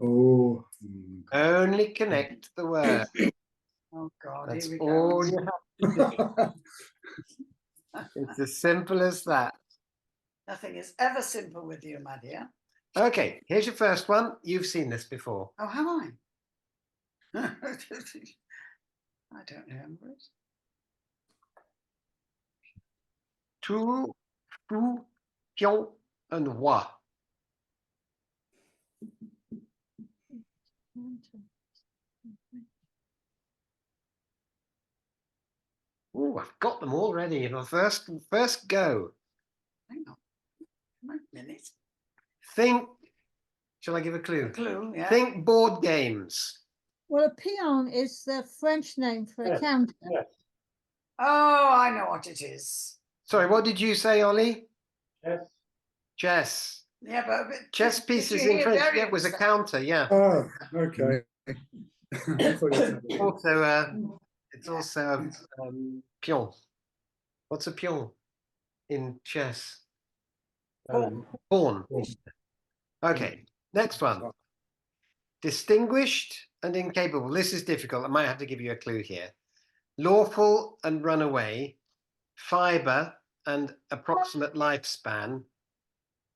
Oh. Only connect the word. Oh God, That's here we all go. you have to do. It's as simple as that. Nothing is ever simple with you, my dear. Okay, here's your first one. You've seen this before. Oh, have I? I don't remember it. Tout, fou, pion, and roi. Oh, I've got them already. The first go. Hang on. A minute. Think. Shall I give a A clue? clue, yeah. Think board games. Well, a peon is the French name for a counter. Oh, I know what it is. Sorry, what did you say, Ollie? Chess. Chess. Yeah, but Chess did pieces you in hear French. Derek Yeah, it was a say- counter. Yeah. Oh, okay. I thought you were saying- Also, it's also a pion. What's a pion in chess? Pawn. Okay, next one. Distinguished and incapable. This is difficult. I might have to give you a clue here. Lawful and runaway. Fiber and approximate lifespan.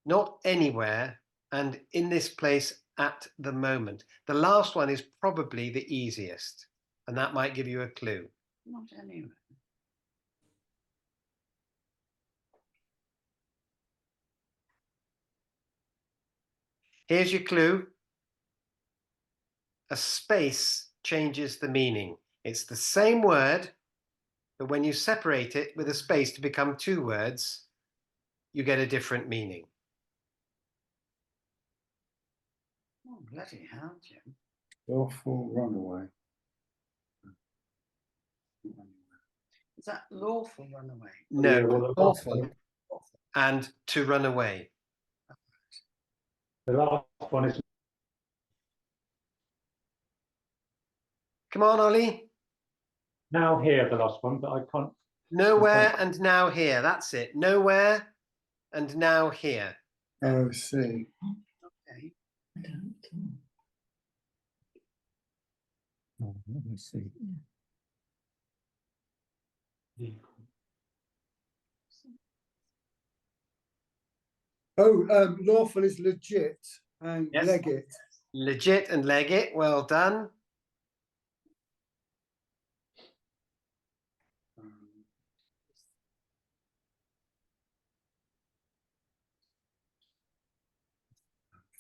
Not anywhere and in this place at the moment. The last one is probably the easiest, and that might give you a clue. Not anyway. Here's your clue. A space changes the meaning. It's the same word, but when you separate it with a space to become two words, you get a different meaning. Oh, bloody hell, Jim. Lawful runaway. Is that lawful runaway? No, Yeah, well, the last lawful one- and to run away. The last one is Come on, Ollie. now here, the last one, but I can't. Nowhere and now here. That's it. Nowhere and now here. Oh, see. Okay. Oh, let me see. Oh, lawful is legit and Yes. legit. Legit and legit. Well done.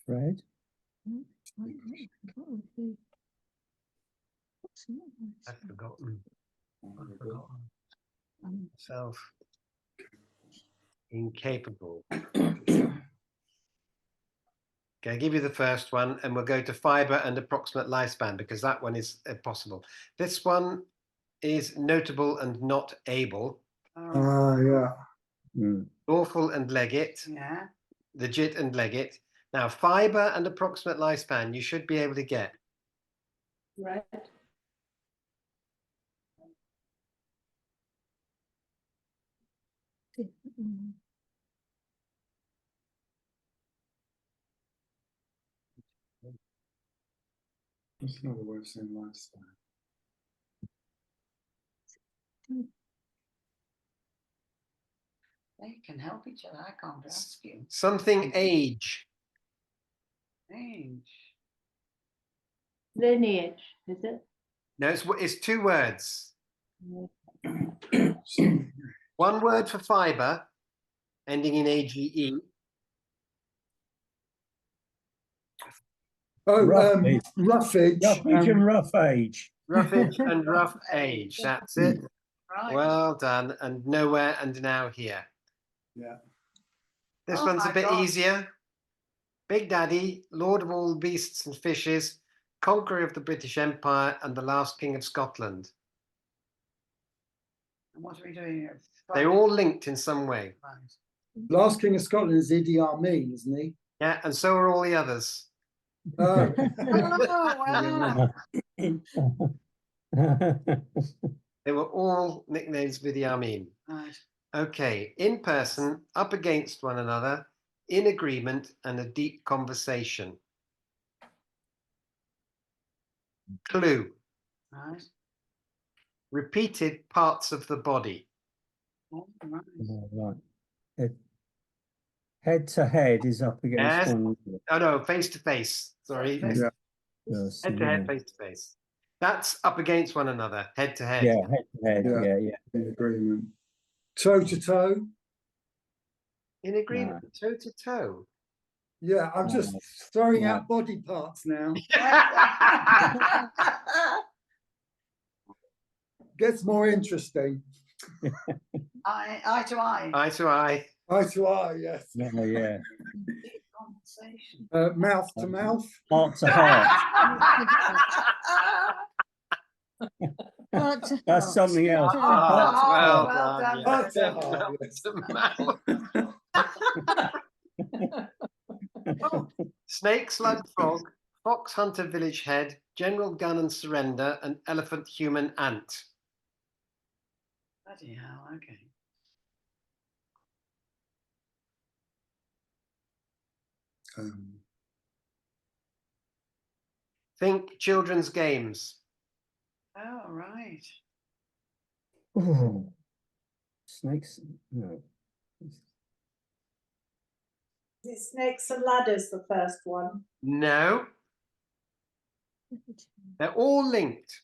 Fred? I've forgotten. Self. Incapable. Okay, I'll give you the first one and we'll go to fiber and approximate lifespan because that one is possible. This one is notable and not able. Oh, Yeah. Mm. Lawful and legit. yeah. Legit and legit. Now, fiber and approximate lifespan, you should be able to get. Right. That's another way of saying lifestyle. They can help each other. I can't ask you. Something age. Age. Lineage, is it? No, it's two words. One word for fiber, ending in AGE. Oh, Roughage. roughage. Roughage and rough age. Roughage and rough age. That's it. Right. Well done. And nowhere and now here. Yeah. This Oh one's a my bit God. easier. Big Daddy, Lord of all beasts and fishes, conqueror of the British Empire, and the last king of Scotland. And what are we doing here? They're all linked in some way. Right. Last King of Scotland is Idi Amin, isn't he? Yeah, and so are all the others. Oh, Oh, wow. They were all nicknames with Idi Amin. Right. Okay, in person, up against one another, in agreement, and a deep conversation. Clue. Right. Repeated parts of the body. Oh, right. Oh, right. Head to head is up against Yes. one. Oh no, face to face. Sorry. Face- Yeah. Yes, Head to yeah. head, face to face. That's up against one another, head to head. Yeah, head to head. Yeah. Yeah, yeah. In agreement. Toe to toe. In agreement, toe to toe. Yeah, I'm just throwing out body parts now. Gets more interesting. Eye to eye. Eye to eye. Eye to eye, yes. Yeah, yeah. Deep conversation. Mouth to mouth. Heart to heart. Heart to That's heart. something else. Ah, well done. Heart to Mouth heart, yes. to mouth. Snake, slug, frog, fox, hunter, village head, general, gun and surrender, and elephant, human, ant. Bloody hell, okay. Think children's games. Oh, right. Oh. Snakes. No. Is it Snakes and Ladders, the first one? No, they're all linked.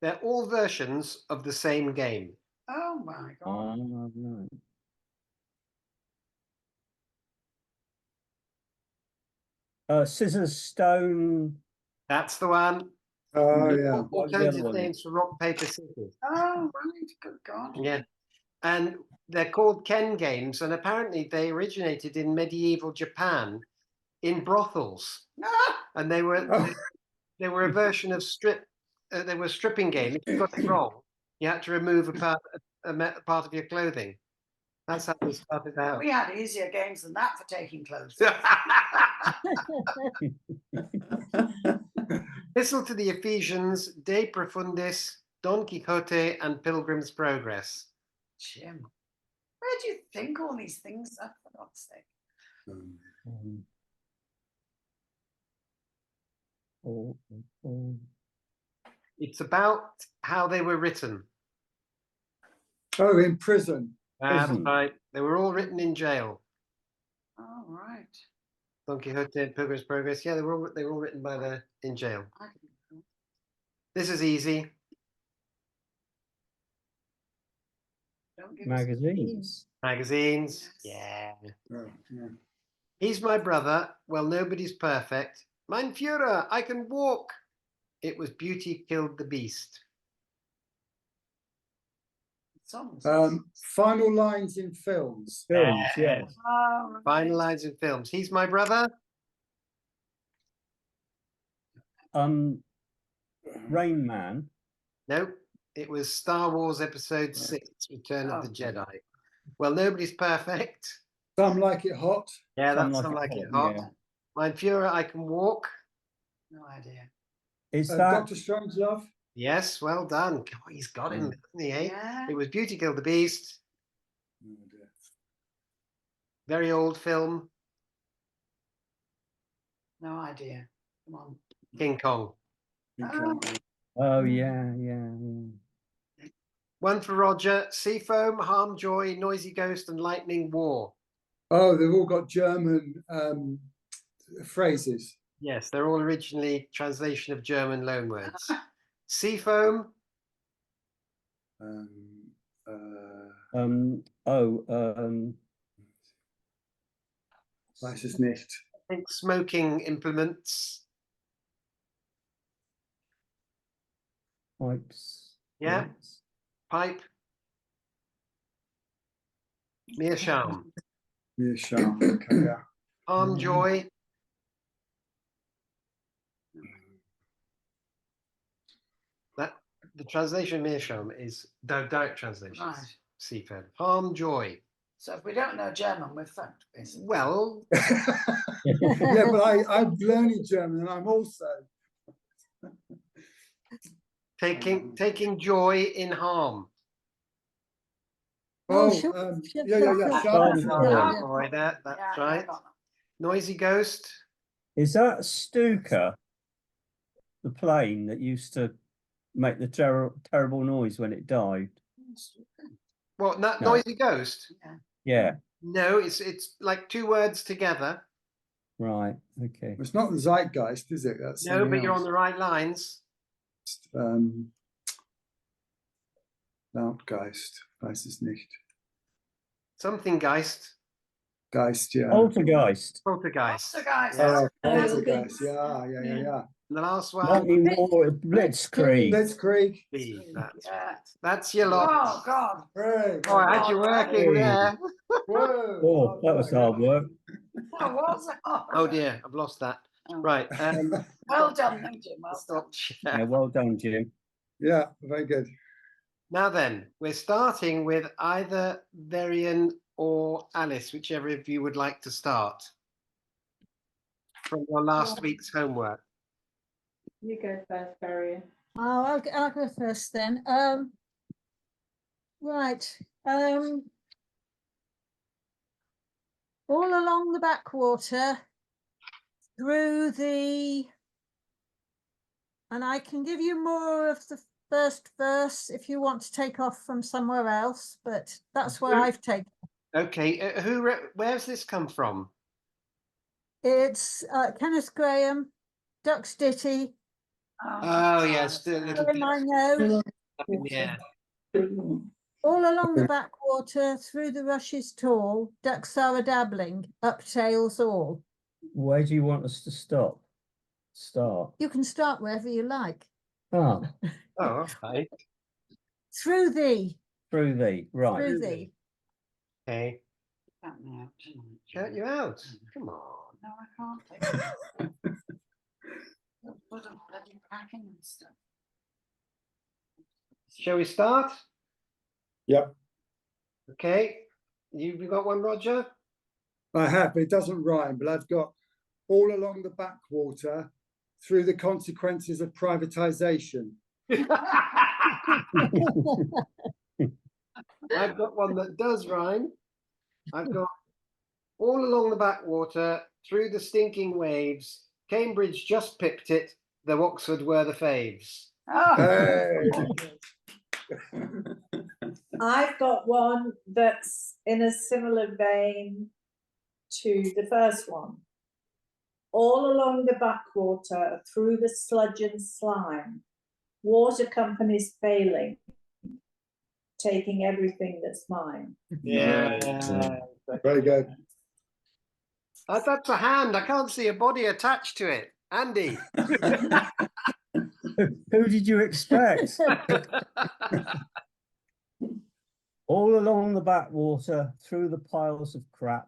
They're all versions of the same game. Oh my God. Right. Scissors, stone. That's the one. Oh, yeah. Alternative one. names for rock, paper, scissors. Oh, right. Good God. Yeah. And they're called Ken games, and apparently they originated in medieval Japan in brothels. Ah! And they were Oh. they were a version of they were stripping game. If you got it wrong, you had to remove a part of your clothing. That's how they started out. We had easier games than that for taking clothes. Epistle to the Ephesians, De Profundis, Don Quixote, and Pilgrim's Progress. Jim, where do you think all these things are, for God's sake? It's about how they were written. Oh, in prison. That's Prison. right. They were all written in jail. Oh, right. Don Quixote and Pilgrim's Progress. Yeah, they were all written by in jail. I didn't know. This is easy. Don't give us- Magazines. Magazines. Yes. Yeah. Oh, yeah. He's my brother. Well, nobody's perfect. Mein Führer, I can walk. It was Beauty Killed the Beast. Songs. Final lines in films. Films, yeah. Oh, right. Final lines in films. He's my brother. Rain Man. Nope. It was Star Wars Episode 6, Return of the Jedi. Well, nobody's perfect. Some like it hot. Yeah, Some that's Like Some It Like It Hot, Hot. yeah. Mein Führer, I can walk. No idea. Is that Doctor Strangelove. Yes, well done. Come on, he's got him, hasn't he? Eh? Yeah. It was Beauty Killed the Beast. Very old film. No idea. Come on. King Kong. Oh yeah. One for Roger. Seafoam, Harm, Joy, Noisy Ghost, and Lightning War. Oh, they've all got German phrases. Yes, they're all originally translation of German loanwords. Seafoam. Weiß es nicht. I think smoking implements. Pipes. Yeah. Lights. Pipe. Meerschaum. Yeah, sharp. Okay, yeah. Harm, Joy. That the translation of Meerschaum is the direct translation. Right. Seafoam. Harm, Joy. So if we don't know German, we're fucked, basically. Well, Yeah, but I'm learning German and I'm also. taking joy in harm. Oh, sure, sure, yeah, sure, yeah. sure. Sharp. Oh, Yeah, Oh, yeah. boy, that's Yeah, I right. got that. Noisy ghost. Is that Stuka? The plane that used to make the terrible noise when it dived? What, that No. noisy ghost? Yeah, No, it's like two words together. right, okay. It's not the Zeitgeist, is it? That's No, something but you're on else. the right lines. Lautgeist, weiß es nicht. Something Geist. Geist, yeah. Poltergeist. Poltergeist. Poltergeist. Yeah. Poltergeist, yeah. And the last one. Lightning War, Blitzkrieg. Blitzkrieg. B. That's Yeah. right. That's your lot. Oh, God. Hooray. Oh, I had you working Hey. there. Whoa, Oh, that was hard work. That was Oh dear, I've lost that. Right. Well done, though, Jim. Well done. Stop Yeah, share. well done, Jim. Yeah, very good. Now then, we're starting with either Verian or Alice, whichever of you would like to start from your last week's homework. You go first, Barry. Oh, I'll go first then. Right. All along the backwater, through the, and I can give you more of the first verse if you want to take off from somewhere else, but that's where I've taken. Okay, where's this come from? It's Kenneth Graham, Duck's Ditty, Oh yes, the little in my nose. yeah. All along the backwater, through the rushes tall, ducks are a dabbling, up tails all. Where do you want us to stop? Start. You can start wherever you like. Ah, Oh, okay. Through thee, through thee, right. through thee. Okay. Count me out. Shout you out. Come on. No, I can't. Put a bloody packing and stuff. Shall we start? Yep. Okay. You got one, Roger? I have, but it doesn't rhyme, but I've got all along the backwater through the consequences of privatization. I've got one that does rhyme. I've got all along the backwater, through the stinking waves. Cambridge just pipped it, though Oxford were the faves. Oh, Hey. I've got one that's in a similar vein to the first one. All along the backwater, through the sludge and slime, water companies failing, taking everything that's mine. Yeah. Very good. That's a hand. I can't see a body attached to it. Andy. Who did you expect? All along the backwater, through the piles of crap,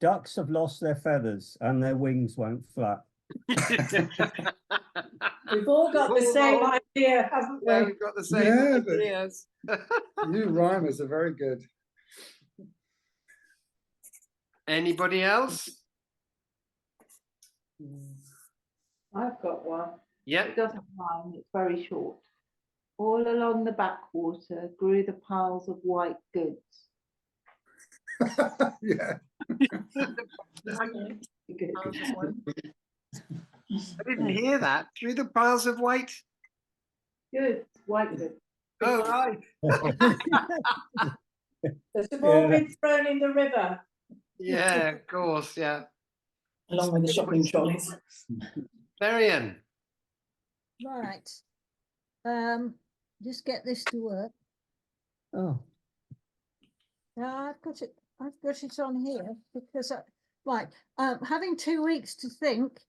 ducks have lost their feathers and their wings won't flap. We've all got the same idea, haven't Yeah, we? we've got the same Yeah, but- ideas. You rhymers are very good. Anybody else? I've got one. Yep. It doesn't rhyme, it's very short. All along the backwater grew the piles of white goods. Yeah. Good. I didn't hear that. Through the piles of white. Good, white goods. Oh, right. They've all Yeah. been thrown in the river. Yeah, of course. Yeah. along with the shopping trolleys. Marion. Right. Just get this to work. Oh, I've got it on here because right. Having 2 weeks to think,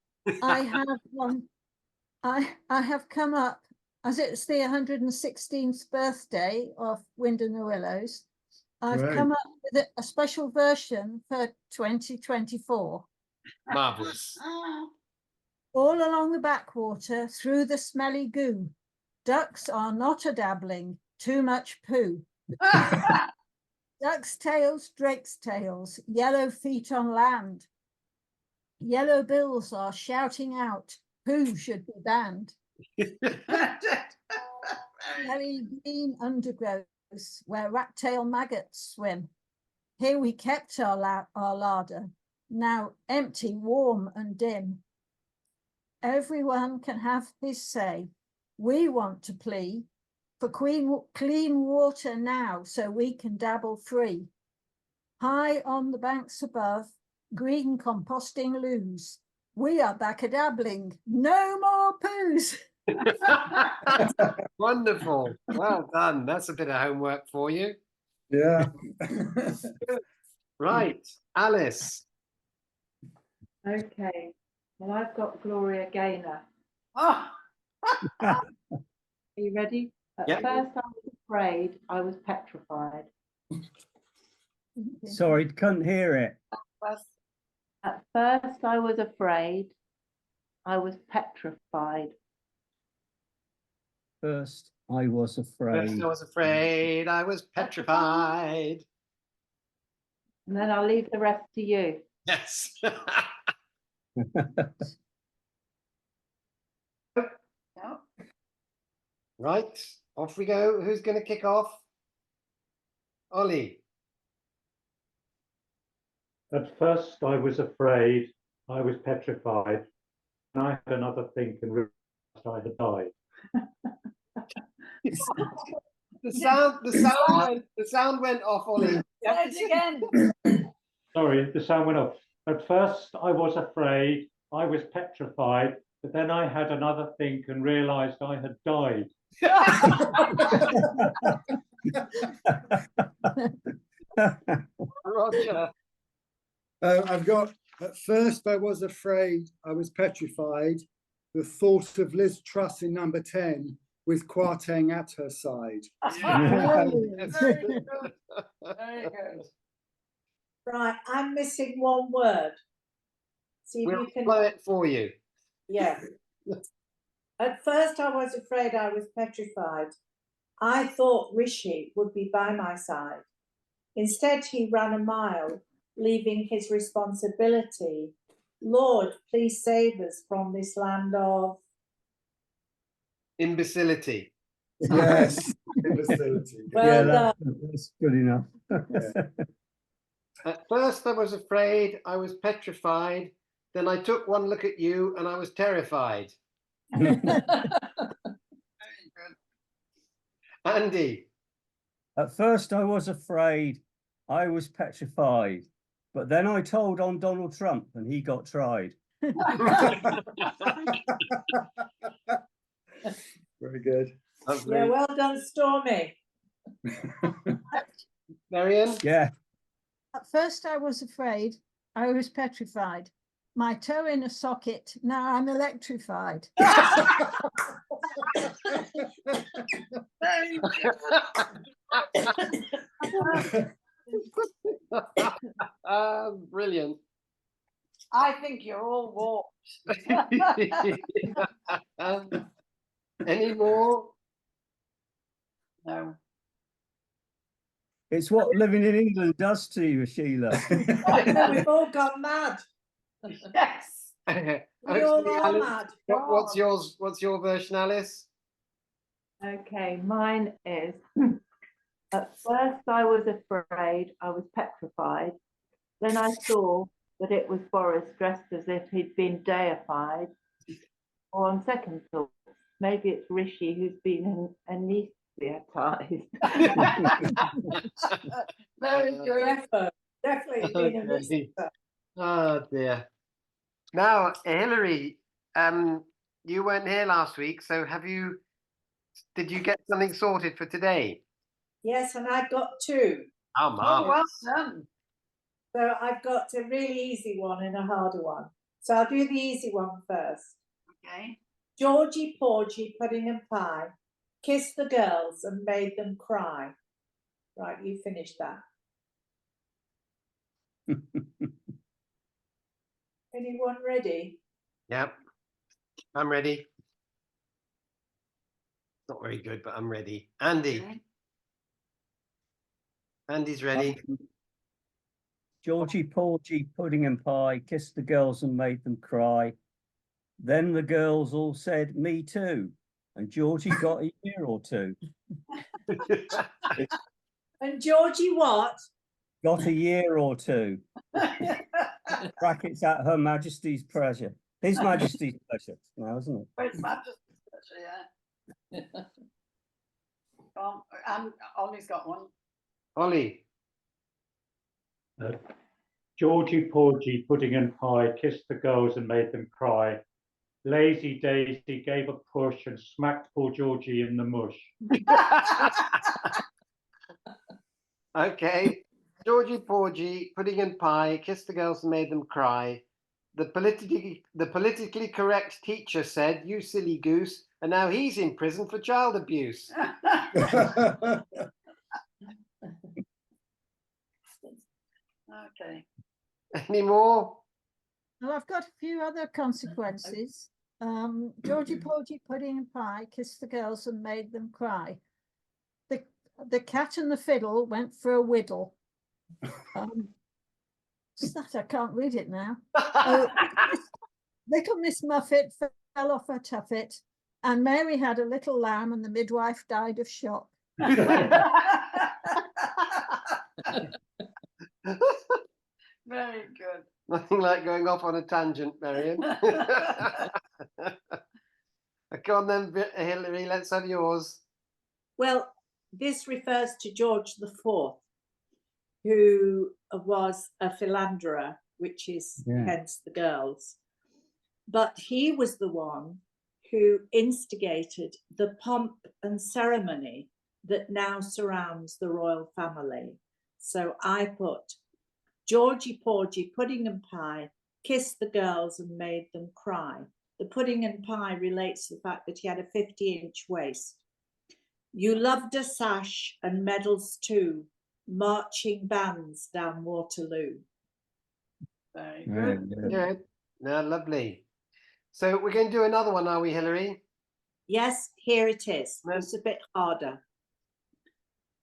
I have come up, as it's the 116th birthday of Wind in the Willows. I've Right. come up with a special version for 2024. Marvelous. All along the backwater, through the smelly goo, ducks are not a dabbling, too much poo. Ducks' tails, drakes' tails, yellow feet on land. Yellow bills are shouting out, poo should be banned. Smelly green undergrowth, where rat-tailed maggots swim. Here we kept our larder, now empty, warm and dim. Everyone can have his say. We want to plea for clean water now, so we can dabble free. High on the banks above, green composting loos. We are back a dabbling, no more poos. Wonderful. Well done. That's a bit of homework for you. Yeah. Right, Alice. Okay, well, I've got Gloria Gaynor. Oh, Are you ready? At Yep. first I was afraid, I was petrified. Sorry, couldn't hear it. At first I was afraid, I was petrified. First, I was First afraid. I was afraid, I was petrified. And then I'll leave the rest to you. Yes. no. Right, off we go. Who's going to kick off? Ollie. At first, I was afraid, I was petrified, and I had another think and realized I had died. The sound went off, Ollie. Say it again. Sorry, the sound went off. At first, I was afraid, I was petrified, but then I had another think and realized I had died. Roger. I've got, at first I was afraid, I was petrified. The thought of Liz Truss in number 10 with Kwarteng at her side. Very good. Right, I'm missing one word. See if We'll you can, play it for you. yeah. At first I was afraid, I was petrified. I thought Rishi would be by my side. Instead, he ran a mile, leaving his responsibility. Lord, please save us from this land of. Imbecility. Yes. Imbecility. Well Yeah, done. that's good enough. At first I was afraid, I was petrified. Then I took one look at you and I was terrified. Very good. Andy. At first, I was afraid, I was petrified, but then I told on Donald Trump and he got tried. Very good. Lovely. Yeah, well done, Stormy. Marion. Yeah, At first I was afraid, I was petrified. My toe in a socket, now I'm electrified. Very good. Brilliant. I think you're all warped. Any more? No. it's what living in England does to you, Sheila. We've all gone mad. Yes. We all Okay, are Alice, mad. what's yours? What's your version, Alice? Okay, mine is, at first I was afraid, I was petrified. Then I saw that it was Boris dressed as if he'd been deified. Or on second thought, maybe it's Rishi who's been anaesthetized. Very good. Definitely been a Okay. visitor. Oh dear. Now, Hilary, you weren't here last week, so did you get something sorted for today? Yes, and I've got two. Oh, Oh, marvelous. well done. So I've got a really easy one and a harder one. So I'll do the easy one first. Okay. Georgie, Porgy, pudding and pie kissed the girls and made them cry. Right, you finish that. Anyone ready? Yep. I'm ready. Not very good, but I'm ready. Andy. Okay. Andy's ready. Georgie, Porgy, pudding and pie kissed the girls and made them cry. Then the girls all said, me too. And Georgie got a year or two. And Georgie what? Got a year or two. Brackets at Her Majesty's pleasure. His Majesty's pleasure now, isn't it? Where's Majesty's pleasure, yeah. And Ollie's got one. Ollie, Georgie Porgy, pudding and pie, kissed the girls and made them cry. Lazy Daisy gave a push and smacked poor Georgie in the mush. okay. Georgie Porgy, pudding and pie, kissed the girls and made them cry. The politically correct teacher said, "You silly goose," and now he's in prison for child abuse. Okay. Any more? Well, I've got a few other consequences. Georgie Porgy, pudding and pie, kissed the girls and made them cry. The Cat and the Fiddle went for a whittle. What's that? I can't read it now. Oh, little Miss Muffet fell off her tuffet, and Mary had a little lamb, and the midwife died of shock. Very good. Nothing like going off on a tangent, Marion. Go on then, Hilary, let's have yours. Well, this refers to George IV, who was a philanderer, which is hence the girls. But he was the one who instigated the pomp and ceremony that now surrounds the royal family. So I put Georgie Porgy, pudding and pie, kissed the girls and made them cry. The pudding and pie relates to the fact that he had a 50-inch waist. You loved a sash and medals too, marching bands down Waterloo. Very good. Good. No, lovely. So we're going to do another one, are we, Hilary? Yes, here it is. It's a bit harder.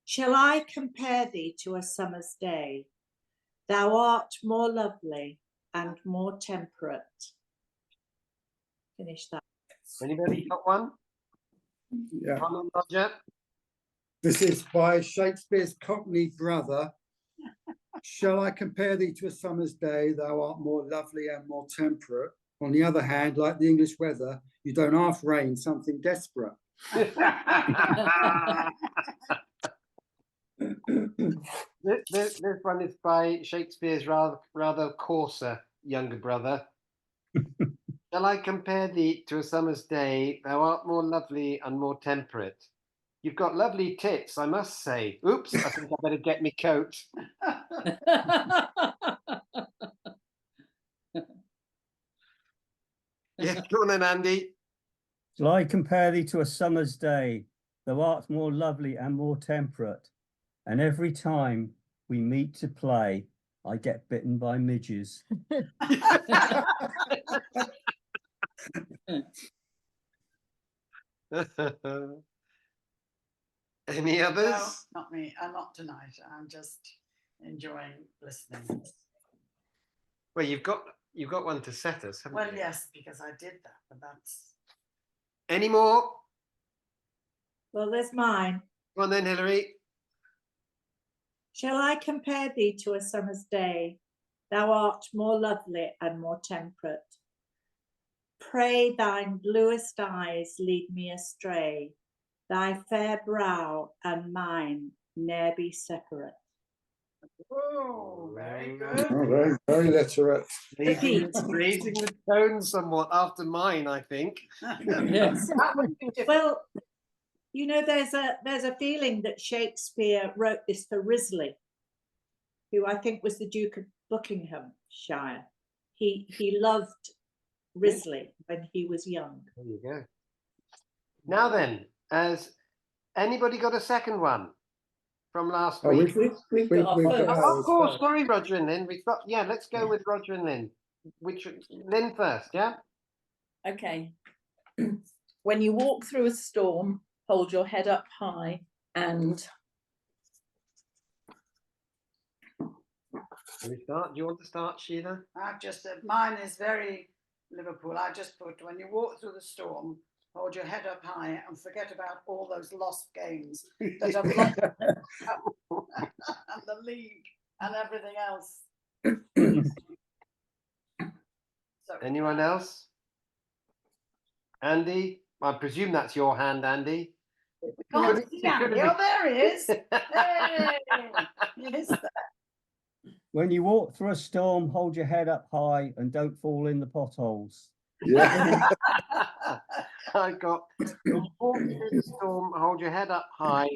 Shall I compare thee to a summer's day? Thou art more lovely and more temperate. Finish that. Anybody got one? Yeah, Come on, Roger. this is by Shakespeare's Cockney brother. Shall I compare thee to a summer's day? Thou art more lovely and more temperate. On the other hand, like the English weather, you don't half rain something desperate. This one is by Shakespeare's rather coarser younger brother. Shall I compare thee to a summer's day? Thou art more lovely and more temperate. You've got lovely tits, I must say. Oops, I think I better get me coat. Yeah, go on then, Andy. Shall I compare thee to a summer's day? Thou art more lovely and more temperate. And every time we meet to play, I get bitten by midges. Any others? No, not me. Not tonight. I'm just enjoying listening. Well, you've got one to set us, haven't Well, you? yes, because I did that, but that's Any more? Well, there's mine. Go on then, Hilary. Shall I compare thee to a summer's day? Thou art more lovely and more temperate. Pray thine bluest eyes lead me astray. Thy fair brow and mine ne'er be separate. oh, very Very good. Oh, very, very literate. Raising the tone somewhat after mine, I think. Yes. That would be different. Well, you know, there's a feeling that Shakespeare wrote this for Risley, who I think was the Duke of Buckinghamshire. He loved Risley when he was young. There you go. Now then, has anybody got a second one from last Oh, week? we've got Oh, ours of course, first. sorry, Roger and Lynn. We've got, yeah, let's go with Roger and Lynn. Lynn first, yeah? Okay. When you walk through a storm, hold your head up high and Shall we start? Do you want to start, Sheila? I've just mine is very Liverpool. I just put when you walk through the storm, hold your head up high and forget about all those lost games that have lost and the league and everything else. So, Anyone else? Andy, I presume that's your hand, Andy. we can't Could- see Andy. could Oh, be- there he is. Hey! Yes. When you walk through a storm, hold your head up high and don't fall in the potholes. Yeah. I got when you walk through the storm, hold your head up high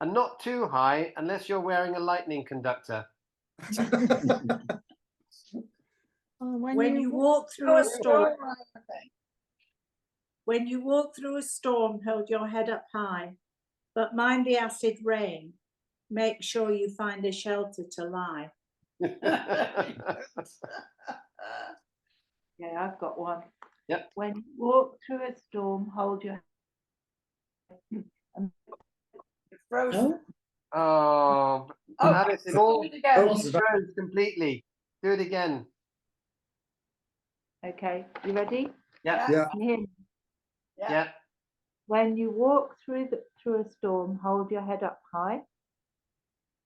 and not too high unless you're wearing a lightning conductor. When you walk through a storm, when you walk through a storm, hold your head up high, but mind the acid rain. Make sure you find a shelter to lie. Yeah, I've got one. Yep. When you walk through a storm, hold your Frozen. Oh, Oh, Alice, it all do it again. Oh, froze completely. Do it again. Okay, you ready? Yeah, Yeah. Can you hear me? yeah. When you walk through a storm, hold your head up high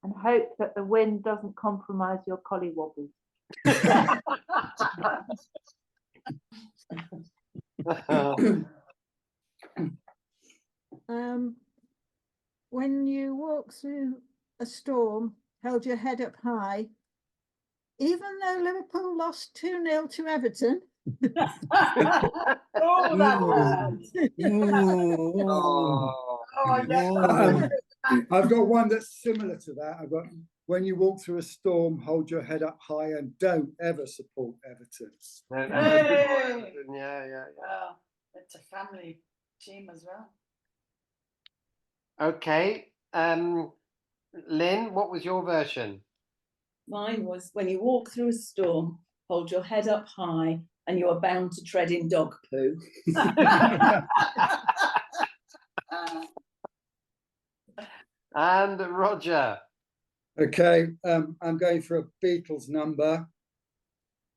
and hope that the wind doesn't compromise your collywobbles. When you walk through a storm, hold your head up high. Even though Liverpool lost 2-0 to Everton. Oh, that word. Oh, Oh, yeah. I've got one that's similar to that. I've got when you walk through a storm, hold your head up high and don't ever support Everton. Hey! yeah. Well, it's a family team as well. Okay. Lynn, what was your version? Mine was when you walk through a storm, hold your head up high and you are bound to tread in dog poo. And Roger. Okay, I'm going for a Beatles number.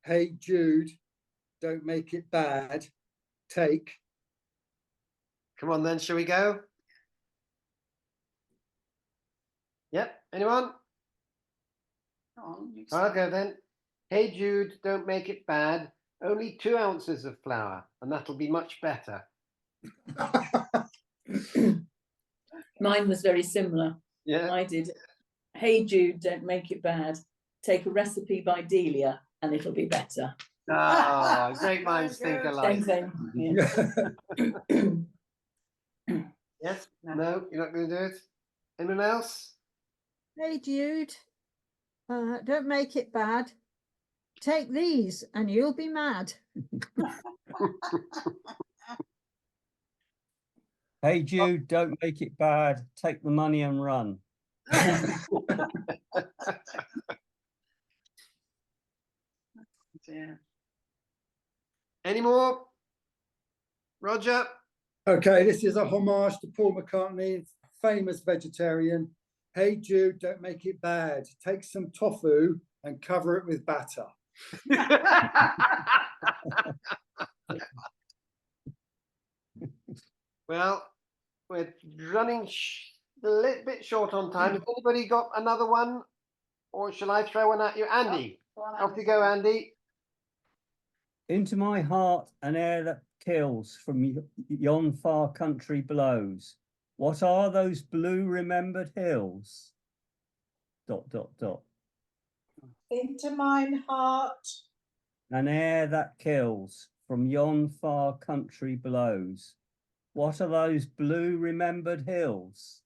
Hey Jude, don't make it bad. Take. Come on then, shall we go? Yep, anyone? Oh, you I'll go then. Hey Jude, don't make it bad. Only 2 ounces of flour, and that'll be much better. Mine was very similar. Yeah. I did, hey Jude, don't make it bad. Take a recipe by Delia and it'll be better. Ah, great minds think Good. alike. Same thing. Yeah. Yes? No. No, you're not going to do it? Anyone else? Hey Jude, don't make it bad. Take these and you'll be mad. Hey Jude, don't make it bad. Take the money and run. Yeah. Any more? Roger? Okay, this is a homage to Paul McCartney, famous vegetarian. Hey Jude, don't make it bad. Take some tofu and cover it with batter. Well, we're running a little bit short on time. Has anybody got another one? Or shall I throw one at you? Andy, off you go, Andy. Into my heart an air that kills from yon far country blows. What are those blue remembered hills? ... Into mine heart, An air that kills from yon far country blows. What are those blue remembered hills?